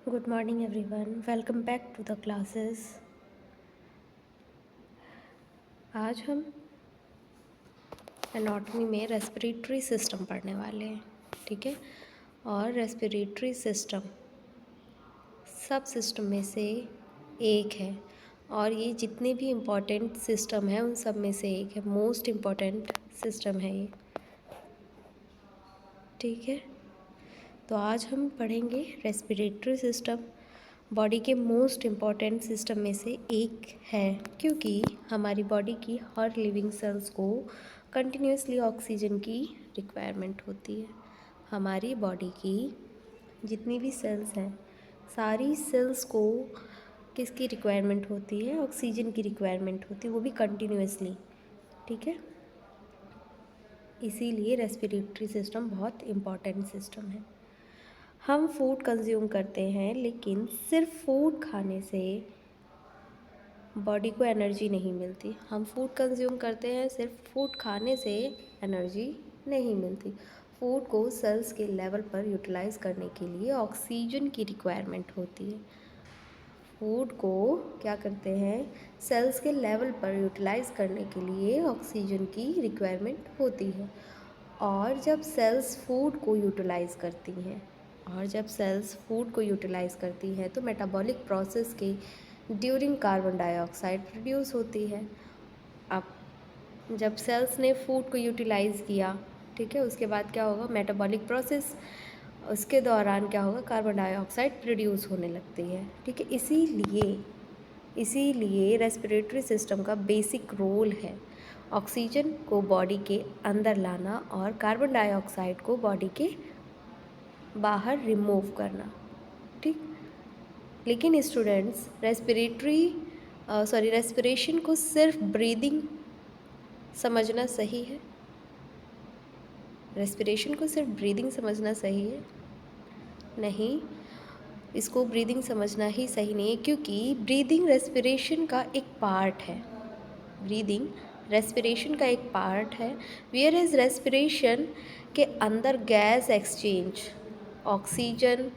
Good morning everyone. Welcome back to the classes. आज हम anatomy में रेस्पिरेटरी सिस्टम पढ़ने वाले हैं, ठीक है। और रेस्पिरेटरी सिस्टम सब सिस्टम में से एक है और ये जितने भी इम्पॉर्टेंट सिस्टम है उन सब में से एक है, मोस्ट इम्पॉर्टेंट सिस्टम है ये, ठीक है। तो आज हम पढ़ेंगे रेस्पिरेटरी सिस्टम। बॉडी के मोस्ट इम्पॉर्टेंट सिस्टम में से एक है क्योंकि हमारी बॉडी की हर लिविंग सेल्स को कंटिन्यूसली ऑक्सीजन की रिक्वायरमेंट होती है। हमारी बॉडी की जितनी भी सेल्स हैं सारी सेल्स को किसकी रिक्वायरमेंट होती है? ऑक्सीजन की रिक्वायरमेंट होती है, वो भी कंटिन्यूसली, ठीक है। इसीलिए रेस्पिरेटरी सिस्टम बहुत इम्पॉर्टेंट सिस्टम है। हम फूड कंज्यूम करते हैं लेकिन सिर्फ फूड खाने से बॉडी को एनर्जी नहीं मिलती। हम फूड कंज्यूम करते हैं, सिर्फ फूड खाने से एनर्जी नहीं मिलती। फूड को सेल्स के लेवल पर यूटिलाइज करने के लिए ऑक्सीजन की रिक्वायरमेंट होती है। फूड को क्या करते हैं? सेल्स के लेवल पर यूटिलाइज करने के लिए ऑक्सीजन की रिक्वायरमेंट होती है। और जब सेल्स फूड को यूटिलाइज करती हैं तो मेटाबॉलिक प्रोसेस के ड्यूरिंग कार्बन डाइऑक्साइड प्रोड्यूस होती है। अब जब सेल्स ने फूड को यूटिलाइज़ किया, ठीक है, उसके बाद क्या होगा? मेटाबॉलिक प्रोसेस, उसके दौरान क्या होगा? कार्बन डाइऑक्साइड प्रोड्यूस होने लगती है, ठीक है। इसीलिए रेस्पिरेटरी सिस्टम का बेसिक रोल है ऑक्सीजन को बॉडी के अंदर लाना और कार्बन डाइऑक्साइड को बॉडी के बाहर रिमूव करना, ठीक। लेकिन स्टूडेंट्स रेस्पिरेशन को सिर्फ ब्रीदिंग समझना सही है? रेस्पिरेशन को सिर्फ ब्रीदिंग समझना सही है? नहीं, इसको ब्रीदिंग समझना ही सही नहीं है क्योंकि ब्रीदिंग रेस्पिरेशन का एक पार्ट है। वेयर इज रेस्पिरेशन के अंदर गैस एक्सचेंज, ऑक्सीजन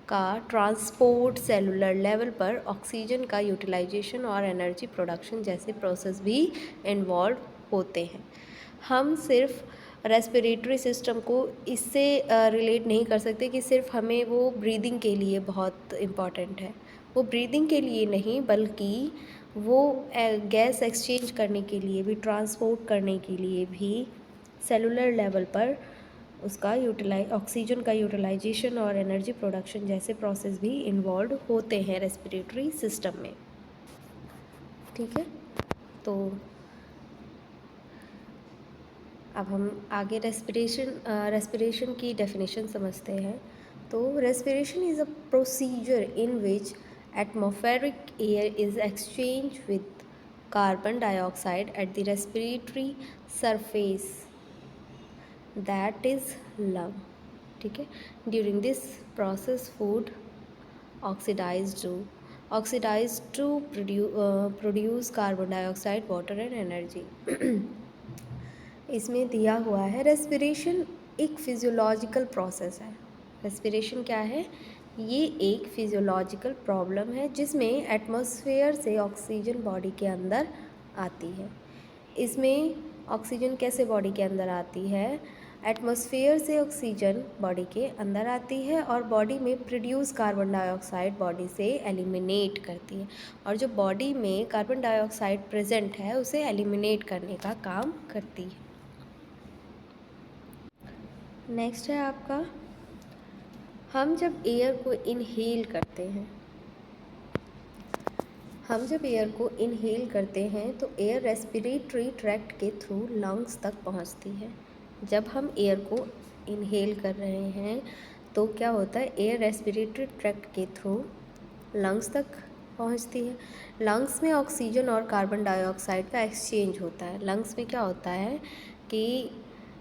का ट्रांसपोर्ट, सेलुलर लेवल पर ऑक्सीजन का यूटिलाइजेशन और एनर्जी प्रोडक्शन जैसे प्रोसेस भी इन्वॉल्व होते हैं। हम सिर्फ रेस्पिरेटरी सिस्टम को इससे रिलेट नहीं कर सकते कि सिर्फ हमें वो ब्रीदिंग के लिए बहुत इम्पॉर्टेंट है। वो ब्रीदिंग के लिए नहीं बल्कि वो गैस एक्सचेंज करने के लिए भी, ट्रांसपोर्ट करने के लिए भी सेलुलर लेवल पर उसका ऑक्सीजन का यूटिलाइजेशन और एनर्जी प्रोडक्शन जैसे प्रोसेस भी इन्वॉल्व होते हैं रेस्पिरेटरी सिस्टम में, ठीक है। तो अब हम आगे रेस्पिरेशन की डेफिनेशन समझते हैं। तो respiration is a procedure in which atmospheric air is exchange with carbon dioxide at the respiratory surface, that is lung, ठीक है। During this process food oxidise to produce carbon dioxide, water and energy. इसमें दिया हुआ है respiration एक physiological process है। Respiration क्या है? ये एक फिजियोलॉजिकल प्रॉब्लम है जिसमें एटमॉस्फेयर से ऑक्सीजन बॉडी के अंदर आती है। इसमें ऑक्सीजन कैसे बॉडी के अंदर आती है? एटमॉस्फेयर से ऑक्सीजन बॉडी के अंदर आती है और बॉडी में प्रोड्यूस कार्बन डाइऑक्साइड बॉडी से एलिमिनेट करती है, और जो बॉडी में कार्बन डाइऑक्साइड प्रेजेंट है उसे एलिमिनेट करने का काम करती है। नेक्स्ट है आपका, हम जब एयर को इनहेल करते हैं तो एयर रेस्पिरेटरी ट्रैक्ट के थ्रू लंग्स तक पहुंचती है। जब हम एयर को इनहेल कर रहे हैं तो क्या होता है? एयर रेस्पिरेटरी ट्रैक्ट के थ्रू लंग्स तक पहुंचती है। लंग्स में ऑक्सीजन और कार्बन डाइऑक्साइड का एक्सचेंज होता है। लंग्स में क्या होता है कि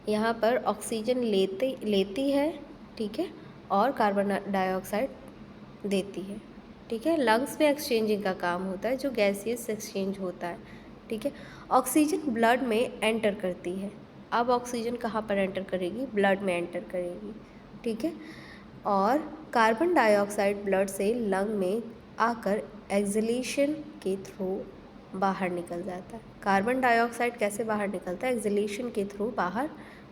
यहाँ पर ऑक्सीजन लेती है, ठीक है, और कार्बन डाइऑक्साइड देती है, ठीक है। लंग्स में एक्सचेंजिंग का काम होता है, जो गैसियस एक्सचेंज होता है, ठीक है। ऑक्सीजन ब्लड में एंटर करती है। अब ऑक्सीजन कहाँ पर एंटर करेगी? ब्लड में एंटर करेगी, ठीक है। और कार्बन डाइऑक्साइड ब्लड से लंग में आकर एक्सहेलेशन के थ्रू बाहर निकल जाता है। कार्बन डाइऑक्साइड कैसे बाहर निकलता है? एक्सहेलेशन के थ्रू बाहर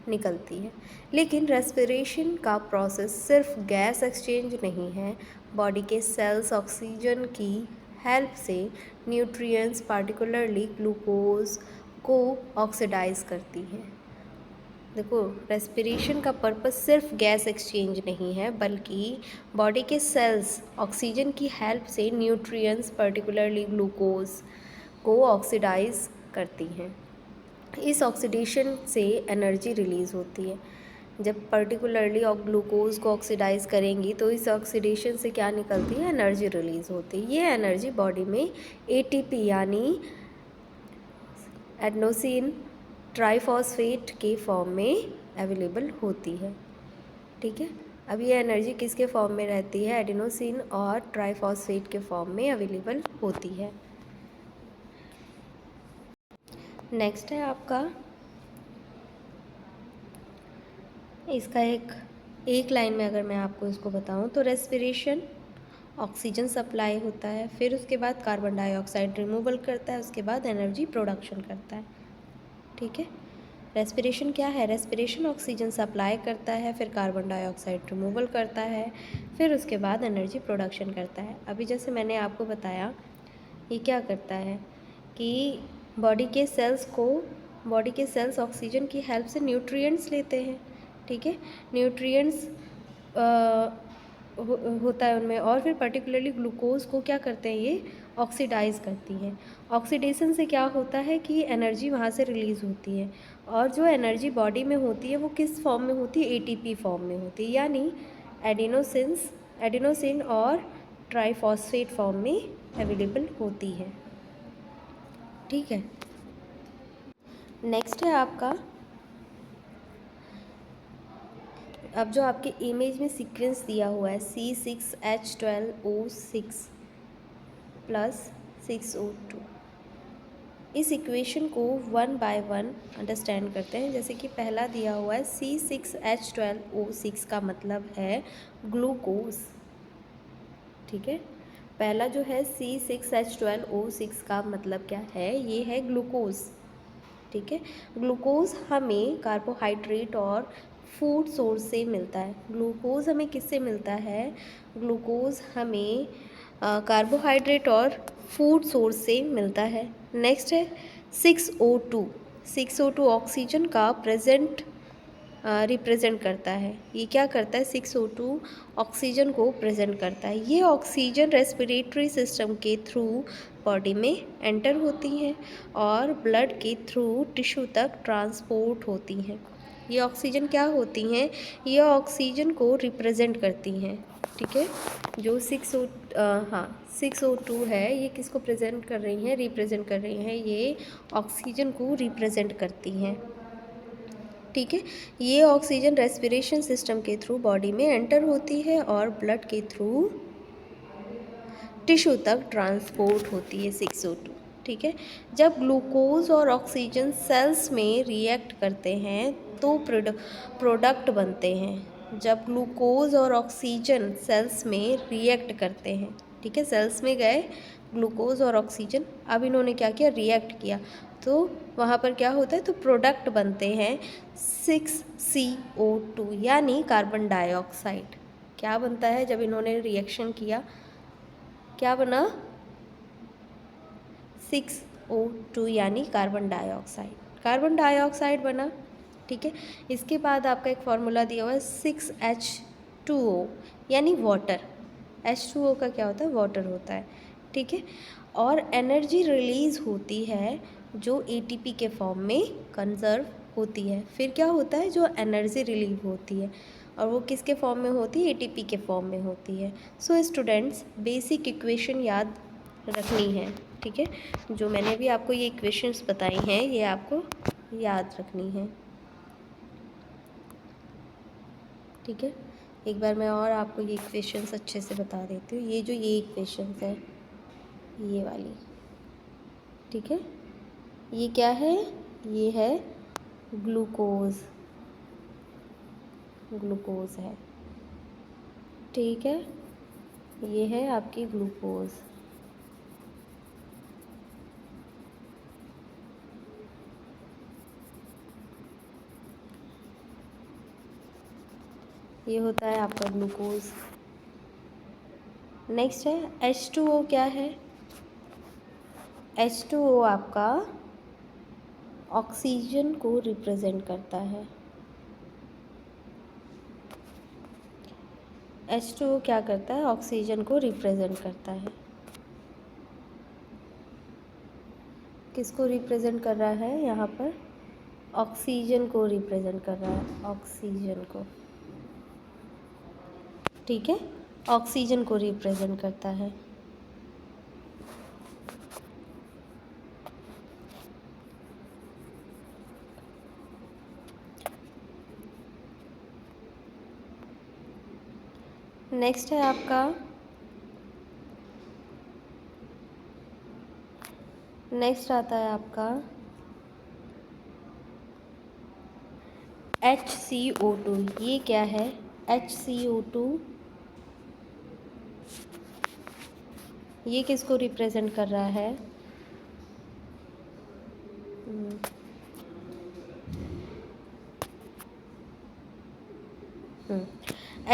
निकलती है। लेकिन रेस्पिरेशन का प्रोसेस सिर्फ गैस एक्सचेंज नहीं है, बॉडी के सेल्स ऑक्सीजन की हेल्प से न्यूट्रिएंट्स पार्टिकुलरली ग्लूकोज को ऑक्सीडाइज करती हैं। देखो, रेस्पिरेशन का पर्पस सिर्फ गैस एक्सचेंज नहीं है, बल्कि बॉडी के सेल्स ऑक्सीजन की हेल्प से न्यूट्रिएंट्स पर्टिकुलरली ग्लूकोज को ऑक्सीडाइज करती हैं। इस ऑक्सीडेशन से एनर्जी रिलीज़ होती है। जब पर्टिकुलरली ग्लूकोज को ऑक्सीडाइज करेंगी तो इस ऑक्सीडेशन से क्या निकलती है? एनर्जी रिलीज़ होती है। ये एनर्जी बॉडी में एटीपी यानी एडेनोसिन ट्राइफॉस्फेट के फॉर्म में अवेलेबल होती है। ठीक है, अब ये एनर्जी किसके फॉर्म में रहती है? एडेनोसिन और ट्राइफॉस्फेट के फॉर्म में अवेलेबल होती है। नेक्स्ट है आपका इसका एक लाइन में अगर मैं आपको इसको बताऊं तो रेस्पिरेशन ऑक्सीजन सप्लाई होता है, फिर उसके बाद कार्बन डाइऑक्साइड रिमूवल करता है, उसके बाद एनर्जी प्रोडक्शन करता है। ठीक है, रेस्पिरेशन क्या है? रेस्पिरेशन ऑक्सीजन सप्लाई करता है, फिर कार्बन डाइऑक्साइड रिमूवल करता है, फिर उसके बाद एनर्जी प्रोडक्शन करता है। अभी जैसे मैंने आपको बताया, ये क्या करता है कि बॉडी के सेल्स ऑक्सीजन की हेल्प से न्यूट्रिएंट्स लेते हैं। ठीक है, न्यूट्रिएंट्स होता है उनमें, और फिर पर्टिकुलरली ग्लूकोज को क्या करते हैं? ये ऑक्सीडाइज करती हैं। ऑक्सीडेशन से क्या होता है कि एनर्जी वहाँ से रिलीज़ होती है, और जो एनर्जी बॉडी में होती है वो किस फॉर्म में होती है? एटीपी फॉर्म में होती है, यानी एडेनोसिन और ट्राइफॉस्फेट फॉर्म में अवेलेबल होती है। ठीक है, नेक्स्ट है आपका, अब जो आपके इमेज में सीक्वेंस दिया हुआ है C6H12O6 प्लस 6O2, इस इक्वेशन को वन बाय वन अंडरस्टैंड करते हैं। जैसे कि पहला दिया हुआ है C6H12O6 का मतलब है ग्लूकोज। ठीक है, पहला जो है C6H12O6 का मतलब क्या है? ये है ग्लूकोज। ठीक है, ग्लूकोज हमें कार्बोहाइड्रेट और फूड सोर्स से मिलता है। ग्लूकोज हमें किससे मिलता है? ग्लूकोज हमें कार्बोहाइड्रेट और फूड सोर्स से मिलता है। नेक्स्ट है 6O2। 6O2 ऑक्सीजन का रिप्रेजेंट करता है। ये क्या करता है? 6O2 ऑक्सीजन को प्रेजेंट करता है। ये ऑक्सीजन रेस्पिरेटरी सिस्टम के थ्रू बॉडी में एंटर होती हैं और ब्लड के थ्रू टिश्यू तक ट्रांसपोर्ट होती हैं। ये ऑक्सीजन क्या होती हैं? ये ऑक्सीजन को रिप्रेजेंट करती हैं। ठीक है, जो 6O2 है, ये किसको प्रेजेंट कर रही हैं? रिप्रेजेंट कर रही हैं। ये ऑक्सीजन को रिप्रेजेंट करती हैं। ठीक है, ये ऑक्सीजन रेस्पिरेशन सिस्टम के थ्रू बॉडी में एंटर होती है और ब्लड के थ्रू टिश्यू तक ट्रांसपोर्ट होती है 6O2। ठीक है, जब ग्लूकोज और ऑक्सीजन सेल्स में रिएक्ट करते हैं तो प्रोडक्ट बनते हैं। जब ग्लूकोज और ऑक्सीजन सेल्स में रिएक्ट करते हैं, ठीक है, सेल्स में गए ग्लूकोज और ऑक्सीजन, अब इन्होंने क्या किया? रिएक्ट किया, तो वहाँ पर क्या होता है? तो प्रोडक्ट बनते हैं 6CO2 यानी कार्बन डाइऑक्साइड। क्या बनता है जब इन्होंने रिएक्शन किया? क्या बना? 6O2 यानी कार्बन डाइऑक्साइड बना। ठीक है, इसके बाद आपका एक फॉर्मूला दिया हुआ है 6H2O यानी वाटर। H2O का क्या होता है? वाटर होता है। ठीक है, और एनर्जी रिलीज़ होती है जो एटीपी के फॉर्म में कंजर्व होती है। फिर क्या होता है? जो एनर्जी रिलीव होती है और वो किसके फॉर्म में होती है? एटीपी के फॉर्म में होती है। सो स्टूडेंट्स, बेसिक इक्वेशन याद रखनी है। ठीक है, जो मैंने भी आपको ये इक्वेशंस बताई हैं, ये आपको याद रखनी है। ठीक है, एक बार मैं और आपको ये इक्वेशंस अच्छे से बता देती हूँ। ये इक्वेशंस है, ये वाली। ठीक है, ये क्या है? ये है ग्लूकोज है। ठीक है, ये है आपकी ग्लूकोज। ये होता है आपका ग्लूकोज। नेक्स्ट है H2O। क्या है? H2O आपका ऑक्सीजन को रिप्रेजेंट करता है। H2O क्या करता है? ऑक्सीजन को रिप्रेजेंट करता है। किसको रिप्रेजेंट कर रहा है यहाँ पर? ऑक्सीजन को रिप्रेजेंट कर रहा है, ऑक्सीजन को। ठीक है, ऑक्सीजन को रिप्रेजेंट करता है। नेक्स्ट है आपका, नेक्स्ट आता है आपका HCO2। ये क्या है? HCO2 ये किसको रिप्रेजेंट कर रहा है?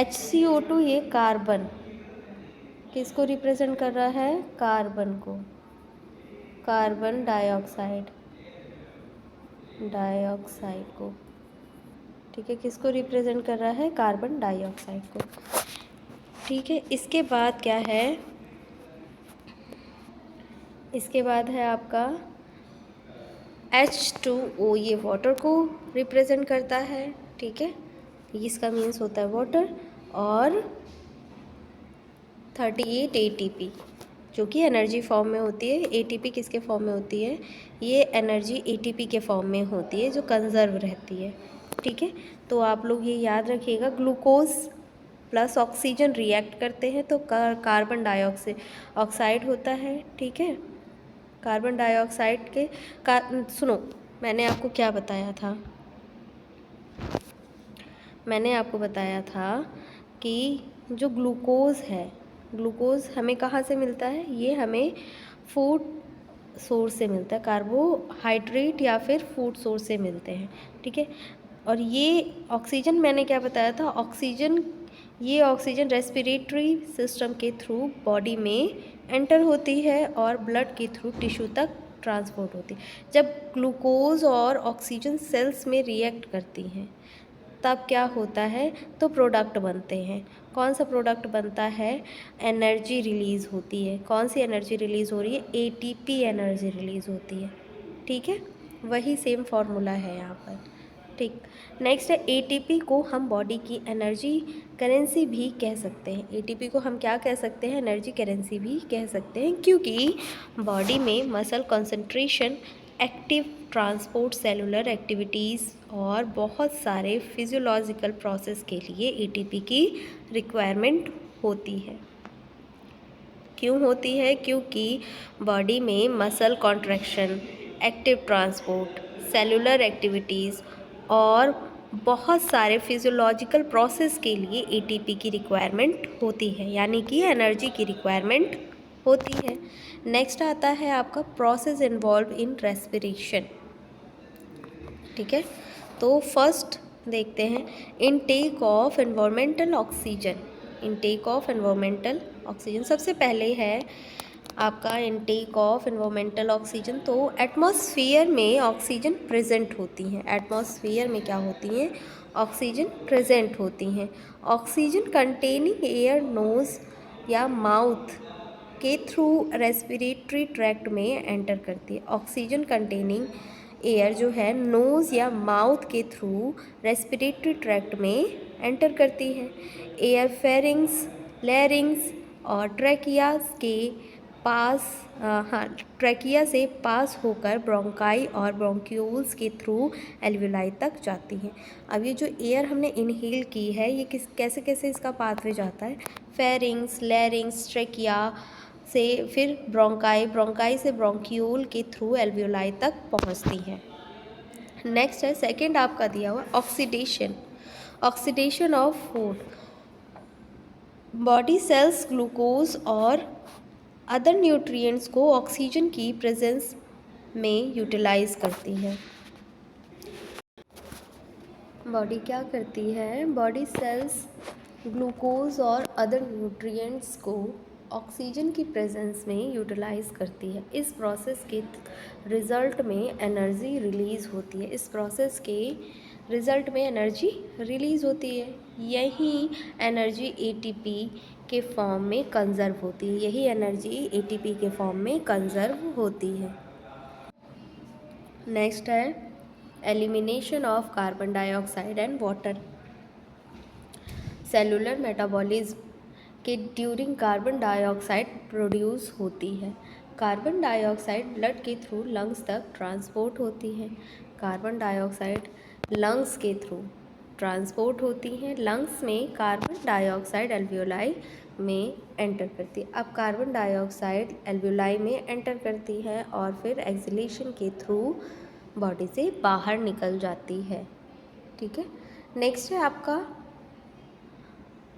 HCO2 ये कार्बन किसको रिप्रेजेंट कर रहा है? कार्बन को, कार्बन डाइऑक्साइड, डाइऑक्साइड को। ठीक है, किसको रिप्रेजेंट कर रहा है? कार्बन डाइऑक्साइड को। ठीक है, इसके बाद क्या है? इसके बाद है आपका H2O। ये वाटर को रिप्रेजेंट करता है। ठीक है, इसका मीन्स होता है वाटर। और 38 ATP जो कि एनर्जी फॉर्म में होती है। ATP किसके फॉर्म में होती है? ये एनर्जी ATP के फॉर्म में होती है जो कंजर्व रहती है। ठीक है, तो आप लोग ये याद रखिएगा, ग्लूकोज प्लस ऑक्सीजन रिएक्ट करते हैं तो कार्बन डाइऑक्साइड होता है। ठीक है, कार्बन डाइऑक्साइड के सुनो, मैंने आपको क्या बताया था? मैंने आपको बताया था कि जो ग्लूकोज है, ग्लूकोज हमें कहाँ से मिलता है? ये हमें फूड सोर्स से मिलता है, कार्बोहाइड्रेट या फिर फूड सोर्स से मिलते हैं। ठीक है, और ये ऑक्सीजन मैंने क्या बताया था? ऑक्सीजन, ये ऑक्सीजन रेस्पिरेटरी सिस्टम के थ्रू बॉडी में एंटर होती है और ब्लड के थ्रू टिश्यू तक ट्रांसपोर्ट होती है। जब ग्लूकोज और ऑक्सीजन सेल्स में रिएक्ट करती हैं तब क्या होता है? तो प्रोडक्ट बनते हैं। कौन सा प्रोडक्ट बनता है? एनर्जी रिलीज़ होती है। कौन सी एनर्जी रिलीज़ हो रही है? ATP एनर्जी रिलीज़ होती है। ठीक है, वही सेम फार्मूला है यहाँ पर। ठीक, नेक्स्ट है ATP को हम बॉडी की एनर्जी करेंसी भी कह सकते हैं। ATP को हम क्या कह सकते हैं? एनर्जी करेंसी भी कह सकते हैं, क्योंकि बॉडी में muscle concentration, active transport, cellular activities और बहुत सारे फिजियोलॉजिकल प्रोसेस के लिए ATP की रिक्वायरमेंट होती है। क्यों होती है? क्योंकि बॉडी में muscle contraction, active transport, cellular activities और बहुत सारे फिजियोलॉजिकल प्रोसेस के लिए ATP की रिक्वायरमेंट होती है, यानी कि एनर्जी की रिक्वायरमेंट होती है। नेक्स्ट आता है आपका प्रोसेस इन्वॉल्व इन रेस्पिरेशन। ठीक है, तो फर्स्ट देखते हैं intake of environmental oxygen. Intake of environmental oxygen सबसे पहले है आपका इनटेक ऑफ एनवायरमेंटल ऑक्सीजन। तो एटमॉस्फेयर में ऑक्सीजन प्रेजेंट होती हैं। एटमॉस्फेयर में क्या होती हैं? ऑक्सीजन प्रेजेंट होती हैं। ऑक्सीजन कंटेनिंग एयर नोज या माउथ के थ्रू रेस्पिरेटरी ट्रैक्ट में एंटर करती है। ऑक्सीजन कंटेनिंग एयर जो है नोज़ या माउथ के थ्रू रेस्पिरेटरी ट्रैक्ट में एंटर करती है। एयर फेरिंग्स, लैरिंग्स और ट्रैकिया के पास ट्रैकिया से पास होकर ब्रोंकाई और ब्रोंक्यूल्स के थ्रू एल्वियोलाई तक जाती हैं। अब ये जो एयर हमने इनहेल की है ये कैसे कैसे इसका पाथवे जाता है? फेरिंग्स, लैरिंग्स, ट्रैकिया से फिर ब्रोंकाई, ब्रोंकाई से ब्रोंक्यूल के थ्रू एल्वियोलाई तक पहुंचती है। नेक्स्ट है सेकंड आपका दिया हुआ oxidation. Oxidation of food. Body cells glucose और अदर न्यूट्रिएंट्स को ऑक्सीजन की प्रेजेंस में यूटिलाइज करती है। बॉडी क्या करती है? बॉडी सेल्स ग्लूकोज और अदर न्यूट्रिएंट्स को ऑक्सीजन की प्रेजेंस में यूटिलाइज करती है। इस प्रोसेस के रिज़ल्ट में एनर्जी रिलीज़ होती है। इस प्रोसेस के रिज़ल्ट में एनर्जी रिलीज़ होती है। यही एनर्जी एटीपी के फॉर्म में कंज़र्व होती है। यही एनर्जी एटीपी के फॉर्म में कंज़र्व होती है। नेक्स्ट है elimination of carbon dioxide and water. Cellular metabolism के ड्यूरिंग कार्बन डाइऑक्साइड प्रोड्यूस होती है। कार्बन डाइऑक्साइड ब्लड के थ्रू लंग्स तक ट्रांसपोर्ट होती है। कार्बन डाइऑक्साइड लंग्स के थ्रू ट्रांसपोर्ट होती है। लंग्स में कार्बन डाइऑक्साइड एल्वियोलाई में एंटर करती है। अब कार्बन डाइऑक्साइड एल्वियोलाई में एंटर करती है और फिर एक्सहेलेशन के थ्रू बॉडी से बाहर निकल जाती है। ठीक है। नेक्स्ट है आपका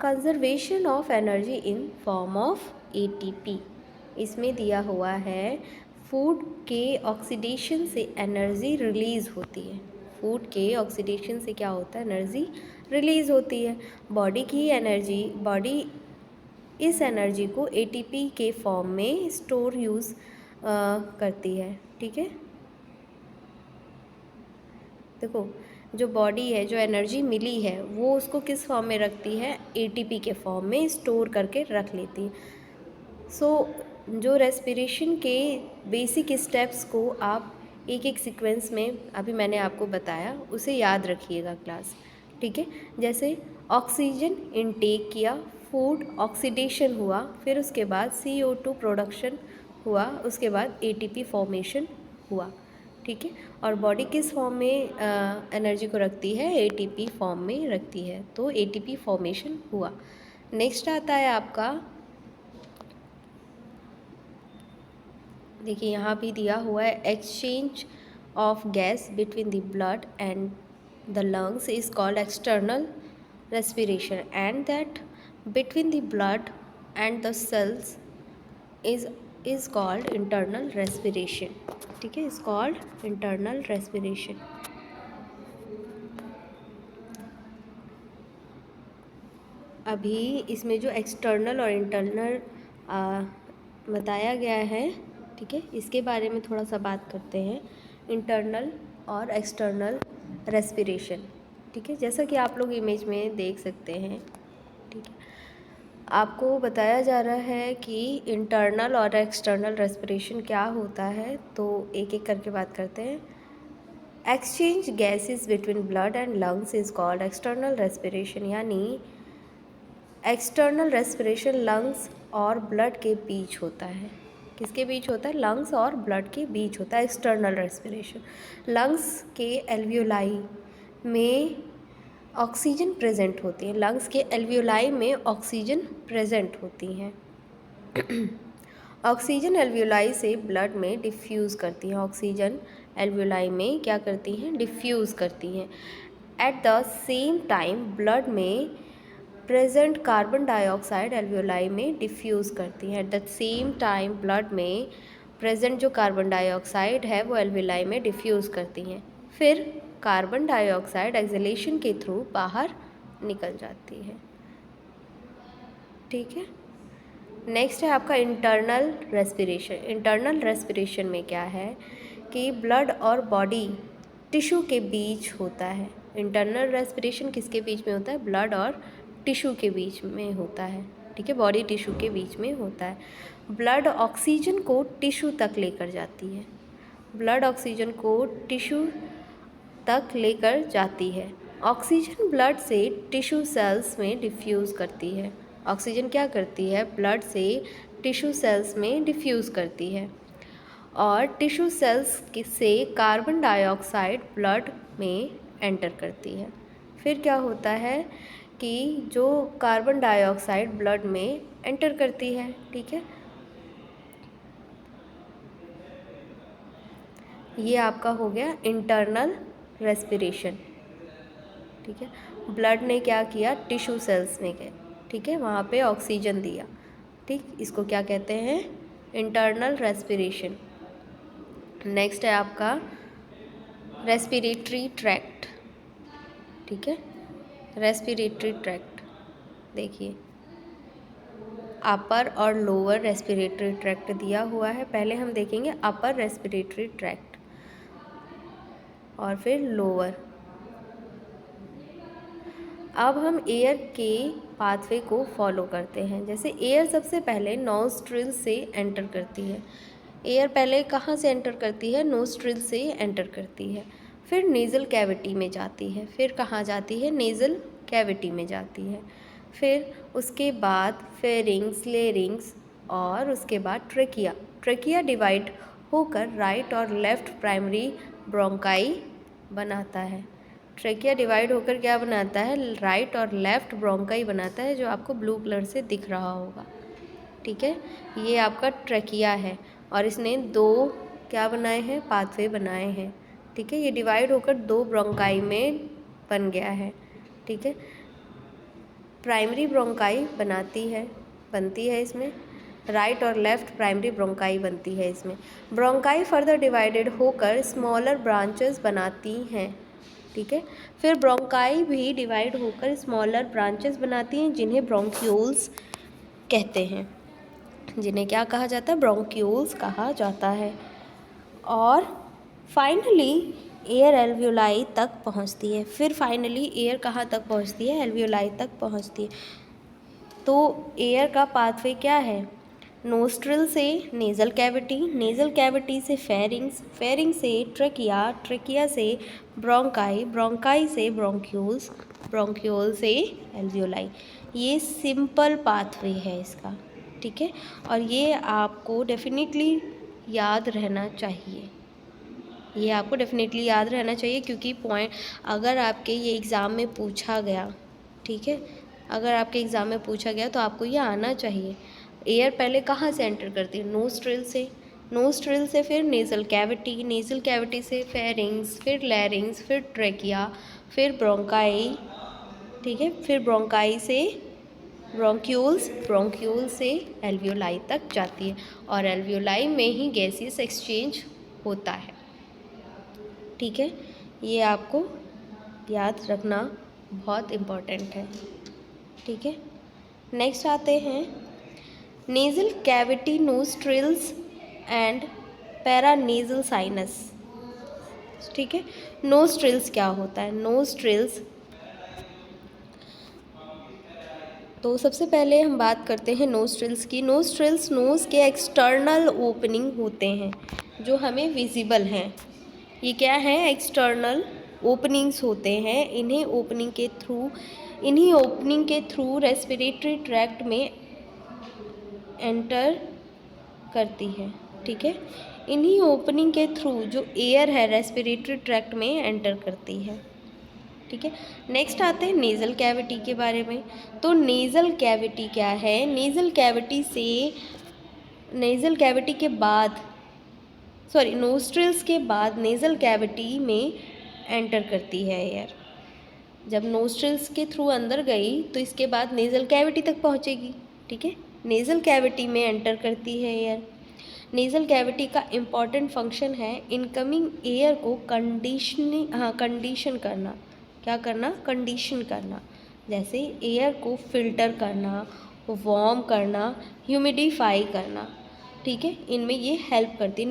conservation of energy in form of ATP. इसमें दिया हुआ है फूड के ऑक्सीडेशन से एनर्जी रिलीज़ होती है। फूड के ऑक्सीडेशन से क्या होता है? एनर्जी रिलीज़ होती है। बॉडी इस एनर्जी को एटीपी के फॉर्म में स्टोर यूज़ करती है। ठीक है। देखो, जो बॉडी है, जो एनर्जी मिली है, वो उसको किस फॉर्म में रखती है? एटीपी के फॉर्म में स्टोर करके रख लेती है। जो रेस्पिरेशन के बेसिक स्टेप्स को आप एक एक सीक्वेंस में अभी मैंने आपको बताया, उसे याद रखिएगा क्लास। ठीक है। जैसे ऑक्सीजन इनटेक किया, फूड ऑक्सीडेशन हुआ, फिर उसके बाद CO2 प्रोडक्शन हुआ, उसके बाद एटीपी फॉर्मेशन हुआ। ठीक है। और बॉडी किस फॉर्म में एनर्जी को रखती है? एटीपी फॉर्म में रखती है। तो एटीपी फॉर्मेशन हुआ। नेक्स्ट आता है आपका, देखिए यहाँ भी दिया हुआ है exchange of gas between the blood and the lungs is called external respiration and that between the blood and the cells is called internal respiration. ठीक है, इज कॉल्ड इंटरनल रेस्पिरेशन। अभी इसमें जो एक्सटर्नल और इंटरनल बताया गया है, ठीक है, इसके बारे में थोड़ा सा बात करते हैं। इंटरनल और एक्सटर्नल रेस्पिरेशन। ठीक है, जैसा कि आप लोग इमेज में देख सकते हैं। ठीक है, आपको बताया जा रहा है कि इंटरनल और एक्सटर्नल रेस्पिरेशन क्या होता है, तो एक एक करके बात करते हैं। Exchange gases between blood and lungs is called external respiration. यानी एक्सटर्नल रेस्पिरेशन लंग्स और ब्लड के बीच होता है। किसके बीच होता है? लंग्स और ब्लड के बीच होता है एक्सटर्नल रेस्पिरेशन। लंग्स के एल्वियोलाई में ऑक्सीजन प्रेजेंट होती है। लंग्स के एल्वियोलाई में ऑक्सीजन प्रेजेंट होती हैं। ऑक्सीजन एल्वियोलाई से ब्लड में डिफ्यूज़ करती हैं। ऑक्सीजन एल्वियोलाई में क्या करती हैं? डिफ्यूज़ करती हैं। At the same time blood में प्रेजेंट कार्बन डाइऑक्साइड एल्वियोलाई में डिफ्यूज़ करती हैं। At the same time blood में प्रेजेंट जो कार्बन डाइऑक्साइड है वो एल्वियोलाई में डिफ्यूज़ करती हैं। फिर कार्बन डाइऑक्साइड एक्सहेलेशन के थ्रू बाहर निकल जाती है। ठीक है। नेक्स्ट है आपका इंटरनल रेस्पिरेशन। इंटरनल रेस्पिरेशन में क्या है कि ब्लड और बॉडी टिश्यू के बीच होता है। इंटरनल रेस्पिरेशन किसके बीच में होता है? ब्लड और टिश्यू के बीच में होता है। ठीक है, बॉडी टिश्यू के बीच में होता है। ब्लड ऑक्सीजन को टिश्यू तक लेकर जाती है। ब्लड ऑक्सीजन को टिश्यू तक लेकर जाती है। ऑक्सीजन ब्लड से टिश्यू सेल्स में डिफ्यूज़ करती है। ऑक्सीजन क्या करती है? ब्लड से टिश्यू सेल्स में डिफ्यूज़ करती है और टिश्यू सेल्स से कार्बन डाइऑक्साइड ब्लड में एंटर करती है। फिर क्या होता है कि जो कार्बन डाइऑक्साइड ब्लड में एंटर करती है, ठीक है, ये आपका हो गया इंटरनल रेस्पिरेशन। ठीक है, ब्लड ने क्या किया? टिश्यू सेल्स में गए। ठीक है, वहाँ पे ऑक्सीजन दिया। ठीक, इसको क्या कहते हैं? Internal respiration. नेक्स्ट है आपका रेस्पिरेटरी ट्रैक्ट। ठीक है, रेस्पिरेटरी ट्रैक्ट देखिए, अपर और लोअर रेस्पिरेटरी ट्रैक्ट दिया हुआ है। पहले हम देखेंगे अपर रेस्पिरेटरी ट्रैक्ट और फिर लोअर। अब हम एयर के पाथवे को फॉलो करते हैं। जैसे एयर सबसे पहले नोस्ट्रिल से एंटर करती है। एयर पहले कहाँ से एंटर करती है? नोस्ट्रिल से एंटर करती है, फिर नेज़ल कैविटी में जाती है। फिर कहाँ जाती है? नेज़ल कैविटी में जाती है। फिर उसके बाद फेरिंग्स, लेरिंग्स और उसके बाद ट्रेकिया। ट्रेकिया डिवाइड होकर राइट और लेफ्ट प्राइमरी ब्रोंकाई बनाता है। ट्रेकिया डिवाइड होकर क्या बनाता है? राइट और लेफ्ट ब्रोंकाई बनाता है, जो आपको ब्लू कलर से दिख रहा होगा। ठीक है, ये आपका ट्रेकिया है और इसने दो क्या बनाए हैं? पाथवे बनाए हैं। ठीक है, ये डिवाइड होकर दो ब्रोंकाई में बन गया है। ठीक है, प्राइमरी ब्रोंकाई बनती है इसमें, राइट और लेफ्ट प्राइमरी ब्रोंकाई बनती है इसमें। ब्रोंकाई फर्दर डिवाइडेड होकर स्मॉलर ब्रांचेस बनाती हैं। ठीक है, फिर ब्रोंकाई भी डिवाइड होकर स्मॉलर ब्रांचेस बनाती हैं, जिन्हें ब्रोंक्यूल्स कहते हैं। जिन्हें क्या कहा जाता है? ब्रोंक्यूल्स कहा जाता है। और फाइनली एयर एल्वियोलाई तक पहुंचती है। फिर फाइनली एयर कहाँ तक पहुंचती है? एल्वियोलाई तक पहुंचती है। तो एयर का पाथवे क्या है? नोस्ट्रिल से नेज़ल कैविटी, नेज़ल कैविटी से फेरिंग्स, फेरिंग से ट्रेकिया, ट्रेकिया से ब्रोंकाई, ब्रोंकाई से ब्रोंक्यूल्स, ब्रोंक्यूल से एल्वियोलाई। ये सिंपल पाथवे है इसका। ठीक है, और ये आपको डेफिनेटली याद रहना चाहिए। ये आपको डेफिनेटली याद रहना चाहिए, क्योंकि पॉइंट अगर आपके ये एग्ज़ाम में पूछा गया, ठीक है, अगर आपके एग्ज़ाम में पूछा गया तो आपको ये आना चाहिए। एयर पहले कहाँ से एंटर करती है? नोस्ट्रिल से, नोस्ट्रिल से फिर नेज़ल कैविटी, नेज़ल कैविटी से फेरिंग्स, फिर लैरिंग्स, फिर ट्रेकिया, फिर ब्रोंकाई। ठीक है, फिर ब्रोंकाई से ब्रोंक्यूल्स, ब्रोंक्यूल से एल्वियोलाई तक जाती है और एल्वियोलाई में ही गैसियस एक्सचेंज होता है। ठीक है, ये आपको याद रखना बहुत इम्पोर्टेंट है। ठीक है, नेक्स्ट आते हैं nasal cavity, nostrils and paranasal sinus. ठीक है, नोस्ट्रिल्स क्या होता है? नोस्ट्रिल्स, तो सबसे पहले हम बात करते हैं नोस्ट्रिल्स की। नोस्ट्रिल्स नोज़ के एक्सटर्नल ओपनिंग होते हैं, जो हमें विजिबल हैं। ये क्या है? एक्सटर्नल ओपनिंग्स होते हैं। इन्हीं ओपनिंग के थ्रू रेस्पिरेटरी ट्रैक्ट में एंटर करती है। ठीक है, इन्हीं ओपनिंग के थ्रू जो एयर है रेस्पिरेटरी ट्रैक्ट में एंटर करती है। ठीक है, नेक्स्ट आते हैं नेज़ल कैविटी के बारे में। तो नेज़ल कैविटी क्या है? नेज़ल कैविटी के बाद नोस्ट्रिल्स के बाद नेज़ल कैविटी में एंटर करती है एयर। जब नोस्ट्रिल्स के थ्रू अंदर गई तो इसके बाद नेज़ल कैविटी तक पहुंचेगी। ठीक है, नेज़ल कैविटी में एंटर करती है एयर। नेज़ल कैविटी का इम्पॉर्टेंट फंक्शन है इनकमिंग एयर को कंडीशन करना। क्या करना? कंडीशन करना। जैसे एयर को फिल्टर करना, वार्म करना, ह्यूमिडिफाई करना। ठीक है, इनमें ये हेल्प करती है।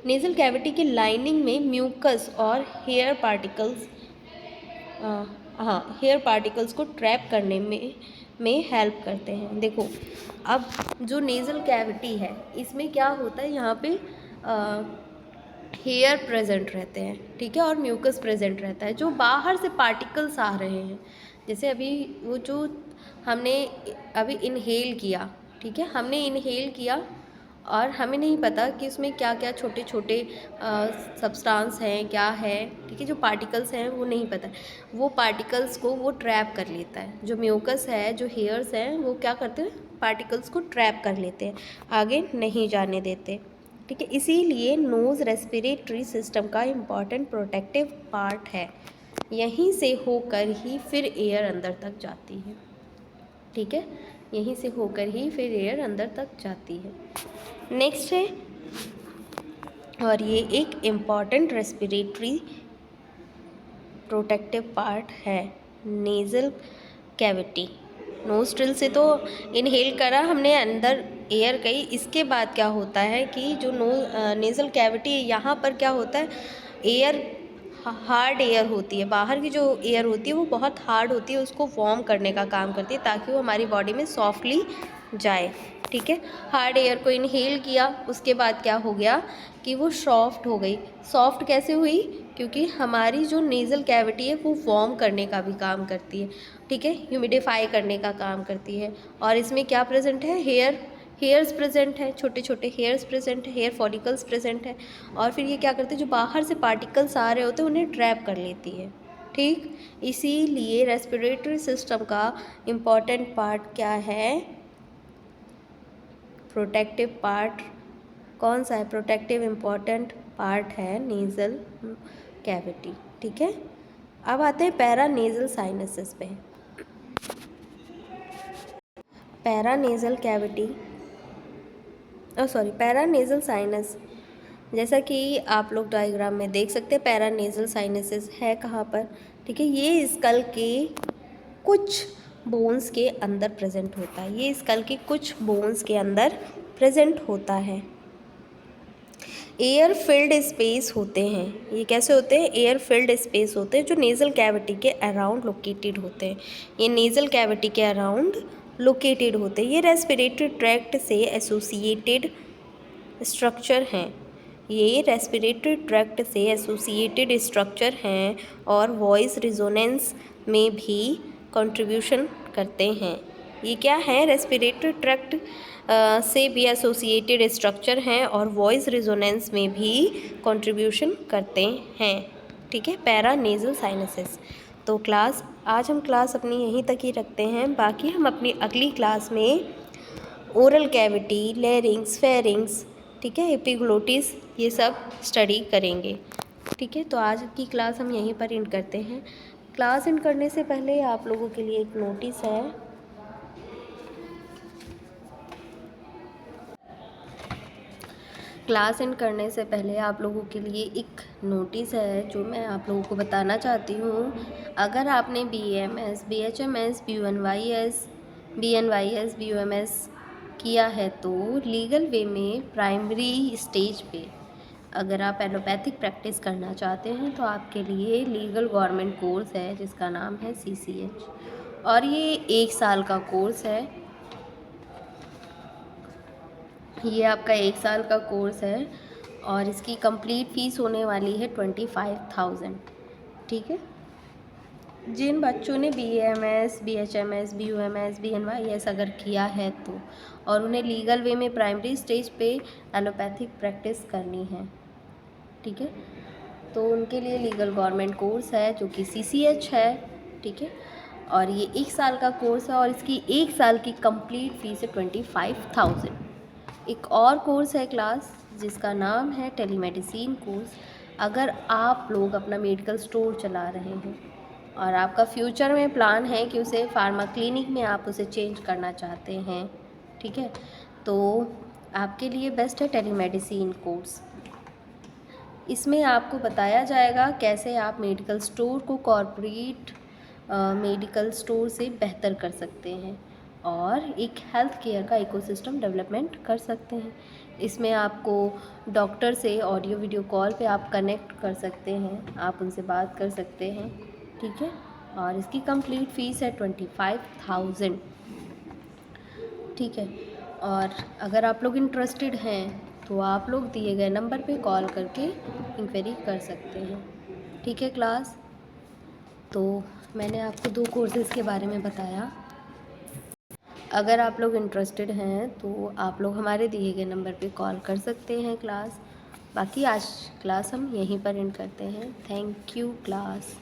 नेज़ल कैविटी की लाइनिंग में म्यूकस और हेयर पार्टिकल्स को ट्रैप करने में हेल्प करते हैं। देखो, अब जो नेज़ल कैविटी है इसमें क्या होता है? यहाँ पे हेयर प्रेजेंट रहते हैं। ठीक है, और म्यूकस प्रेजेंट रहता है। जो बाहर से पार्टिकल्स आ रहे हैं, जैसे अभी वो जो हमने अभी इनहेल किया, ठीक है, हमने इनहेल किया और हमें नहीं पता कि उसमें क्या क्या छोटे छोटे सब्सटेंस हैं, क्या है। ठीक है, जो पार्टिकल्स हैं वो नहीं पता, वो पार्टिकल्स को वो ट्रैप कर लेता है। जो म्यूकस है, जो हेयर्स हैं, वो क्या करते हैं? पार्टिकल्स को ट्रैप कर लेते हैं, आगे नहीं जाने देते। ठीक है, इसीलिए नोज़ रेस्पिरेटरी सिस्टम का इम्पॉर्टेंट प्रोटेक्टिव पार्ट है। यहीं से होकर ही फिर एयर अंदर तक जाती है। ठीक है, यहीं से होकर ही फिर एयर अंदर तक जाती है। नेक्स्ट है, और ये एक इम्पॉर्टेंट रेस्पिरेटरी प्रोटेक्टिव पार्ट है, नेज़ल कैविटी। नोस्ट्रिल से तो इनहेल करा हमने, अंदर एयर गई। इसके बाद क्या होता है कि जो नेज़ल कैविटी है, यहाँ पर क्या होता है, एयर हार्ड एयर होती है, बाहर की जो एयर होती है वो बहुत हार्ड होती है, उसको वार्म करने का काम करती है ताकि वो हमारी बॉडी में सॉफ्टली जाए। ठीक है, हार्ड एयर को इनहेल किया, उसके बाद क्या हो गया कि वो सॉफ्ट हो गई। सॉफ्ट कैसे हुई? क्योंकि हमारी जो नेज़ल कैविटी है वो वार्म करने का भी काम करती है। ठीक है, ह्यूमिडिफाई करने का काम करती है। और इसमें क्या प्रेजेंट है? हेयर्स प्रेजेंट है, छोटे छोटे हेयर्स प्रेजेंट है, हेयर फॉलिकल्स प्रेजेंट है। और फिर ये क्या करते हैं, जो बाहर से पार्टिकल्स आ रहे होते हैं उन्हें ट्रैप कर लेती है। ठीक, इसीलिए रेस्पिरेटरी सिस्टम का इम्पॉर्टेंट पार्ट क्या है? Protective part. कौन सा है? प्रोटेक्टिव इम्पॉर्टेंट पार्ट है नेज़ल कैविटी। ठीक है, अब आते हैं पैरा नेज़ल साइनसेस पे। Para nasal cavity, para nasal sinus, जैसा कि आप लोग डायग्राम में देख सकते हैं, पैरा नेज़ल साइनसेस है कहाँ पर? ठीक है, ये स्कल के कुछ बोन्स के अंदर प्रेजेंट होता है। ये स्कल के कुछ बोन्स के अंदर प्रेजेंट होता है। एयर फिल्ड स्पेस होते हैं। ये कैसे होते हैं? एयर फिल्ड स्पेस होते हैं जो नेज़ल कैविटी के अराउंड लोकेटेड होते हैं। ये नेज़ल कैविटी के अराउंड लोकेटेड होते हैं। ये रेस्पिरेटरी ट्रैक्ट से एसोसिएटेड स्ट्रक्चर हैं। ये रेस्पिरेटरी ट्रैक्ट से एसोसिएटेड स्ट्रक्चर हैं और वॉइस रिजोनेंस में भी कंट्रीब्यूशन करते हैं। ये क्या है? रेस्पिरेटरी ट्रैक्ट से भी एसोसिएटेड स्ट्रक्चर हैं और वॉइस रिजोनेंस में भी कंट्रीब्यूशन करते हैं। ठीक है, पैरा नेज़ल साइनसेस। तो क्लास, आज हम क्लास अपनी यहीं तक ही रखते हैं। बाकी हम अपनी अगली क्लास में ओरल कैविटी, लैरिंग्स, फेरिंग्स, ठीक है, एपिग्लोटिस, ये सब स्टडी करेंगे। ठीक है, तो आज की क्लास हम यहीं पर एंड करते हैं। क्लास एंड करने से पहले आप लोगों के लिए एक नोटिस है। क्लास एंड करने से पहले आप लोगों के लिए एक नोटिस है जो मैं आप लोगों को बताना चाहती हूँ। अगर आपने BAMS, BHMS, BUNYS, BNYS, BUMS किया है तो लीगल वे में प्राइमरी स्टेज पे अगर आप एलोपैथिक प्रैक्टिस करना चाहते हैं तो आपके लिए लीगल गवर्नमेंट कोर्स है जिसका नाम है CCH, और ये 1 साल का कोर्स है। ये आपका 1 साल का कोर्स है और इसकी कंप्लीट फ़ीस होने वाली है 25,000। ठीक है, जिन बच्चों ने BAMS, BHMS, BUMS, BNYS अगर किया है तो, और उन्हें लीगल वे में प्राइमरी स्टेज पे एलोपैथिक प्रैक्टिस करनी है, ठीक है, तो उनके लिए लीगल गवर्नमेंट कोर्स है जो कि CCH है। ठीक है, और ये 1 साल का कोर्स है और इसकी 1 साल की कंप्लीट फ़ीस है 25,000। एक और कोर्स है क्लास जिसका नाम है टेलीमेडिसिन कोर्स। अगर आप लोग अपना मेडिकल स्टोर चला रहे हैं और आपका फ्यूचर में प्लान है कि उसे फार्मा क्लिनिक में आप उसे चेंज करना चाहते हैं, ठीक है, तो आपके लिए बेस्ट है टेलीमेडिसिन कोर्स। इसमें आपको बताया जाएगा कैसे आप मेडिकल स्टोर को कॉर्पोरेट मेडिकल स्टोर से बेहतर कर सकते हैं और एक हेल्थ केयर का इकोसिस्टम डेवलपमेंट कर सकते हैं। इसमें आपको डॉक्टर से ऑडियो वीडियो कॉल पे आप कनेक्ट कर सकते हैं, आप उनसे बात कर सकते हैं। ठीक है, और इसकी कंप्लीट फ़ीस है 25,000। ठीक है, और अगर आप लोग इंटरेस्टेड हैं तो आप लोग दिए गए नंबर पे कॉल करके इंक्वायरी कर सकते हैं। ठीक है क्लास, तो मैंने आपको 2 कोर्सेज़ के बारे में बताया। अगर आप लोग इंटरेस्टेड हैं तो आप लोग हमारे दिए गए नंबर पे कॉल कर सकते हैं क्लास। बाकी आज क्लास हम यहीं पर एंड करते हैं। Thank you class.